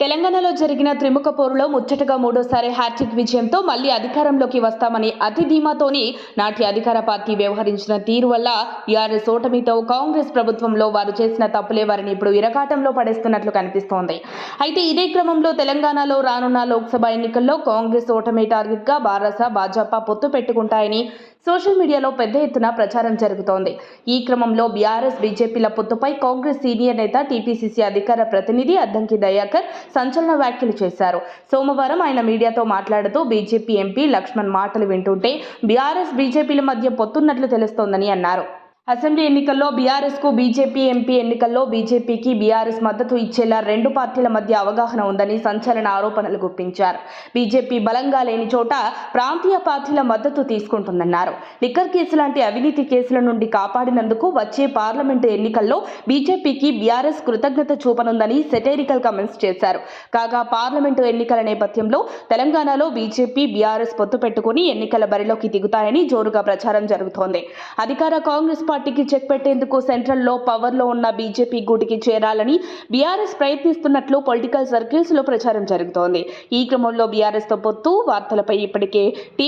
తెలంగాణలో జరిగిన త్రిముఖ పోరులో ముచ్చటగా మూడోసారి హ్యాట్రిక్ విజయంతో మళ్లీ అధికారంలోకి వస్తామని అతి ధీమాతోని నాటి అధికార పార్టీ వ్యవహరించిన తీరు వల్ల బీఆర్ఎస్ ఓటమితో కాంగ్రెస్ ప్రభుత్వంలో వారు చేసిన తప్పులే వారిని ఇప్పుడు ఇరకాటంలో పడేస్తున్నట్లు కనిపిస్తోంది. అయితే ఇదే క్రమంలో తెలంగాణలో రానున్న లోక్సభ ఎన్నికల్లో కాంగ్రెస్ ఓటమి టార్గెట్గా బారాస భాజపా పొత్తు పెట్టుకుంటాయని సోషల్ మీడియాలో పెద్ద ఎత్తున ప్రచారం జరుగుతోంది. ఈ క్రమంలో బీఆర్ఎస్ బీజేపీల పొత్తుపై కాంగ్రెస్ సీనియర్ నేత టీపీసీసీ అధికార ప్రతినిధి అద్దంకి దయాకర్ సంచలన వ్యాఖ్యలు చేశారు. సోమవారం ఆయన మీడియాతో మాట్లాడుతూ బీజేపీ ఎంపీ లక్ష్మణ్ మాటలు వింటుంటే బీఆర్ఎస్ బీజేపీల మధ్య పొత్తున్నట్లు తెలుస్తోందని అన్నారు. అసెంబ్లీ ఎన్నికల్లో బీఆర్ఎస్కు బీజేపీ, ఎంపీ ఎన్నికల్లో బీజేపీకి బీఆర్ఎస్ మద్దతు ఇచ్చేలా రెండు పార్టీల మధ్య అవగాహన ఉందని సంచలన ఆరోపణలు గుప్పించారు. బీజేపీ బలంగా లేని చోట ప్రాంతీయ పార్టీల మద్దతు తీసుకుంటుందన్నారు. లిక్కర్ కేసు లాంటి అవినీతి కేసుల నుండి కాపాడినందుకు వచ్చే పార్లమెంటు ఎన్నికల్లో బీజేపీకి బీఆర్ఎస్ కృతజ్ఞత చూపనుందని సెటైరికల్ కామెంట్స్ చేశారు. కాగా పార్లమెంటు ఎన్నికల నేపథ్యంలో తెలంగాణలో బీజేపీ, బీఆర్ఎస్ పొత్తు పెట్టుకుని ఎన్నికల బరిలోకి దిగుతాయని జోరుగా ప్రచారం జరుగుతోంది. అధికార కాంగ్రెస్ పార్టీకి చెక్ పెట్టేందుకు సెంట్రల్లో పవర్లో ఉన్న బీజేపీ గూటికి చేరాలని బీఆర్ఎస్ ప్రయత్నిస్తున్నట్లు పొలిటికల్ సర్కిల్స్ లో ప్రచారం జరుగుతోంది. ఈ క్రమంలో బీఆర్ఎస్ తో పొత్తు వార్తలపై ఇప్పటికే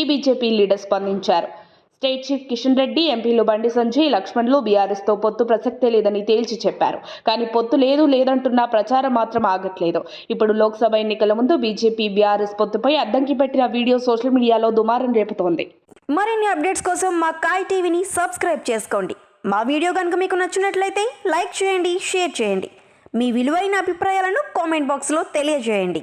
బీజేపీ లీడర్ స్పందించారు. స్టేట్ చీఫ్ కిషన్ రెడ్డి, ఎంపీలు బండి సంజయ్, లక్ష్మణ్లు బీఆర్ఎస్ తో పొత్తు ప్రసక్తే లేదని తేల్చి చెప్పారు. కానీ పొత్తు లేదంటున్న ప్రచారం మాత్రం ఆగట్లేదు. ఇప్పుడు లోక్సభ ఎన్నికల ముందు బీజేపీ బీఆర్ఎస్ పొత్తుపై అద్దంకి పెట్టిన వీడియో సోషల్ మీడియాలో దుమారం రేపుతోంది. మరిన్ని అప్డేట్స్ కోసం మా కాయ్ టీవీని సబ్స్క్రైబ్ చేసుకోండి. మా వీడియో కనుక మీకు నచ్చినట్లయితే లైక్ చేయండి, షేర్ చేయండి. మీ విలువైన అభిప్రాయాలను కామెంట్ బాక్స్లో తెలియజేయండి.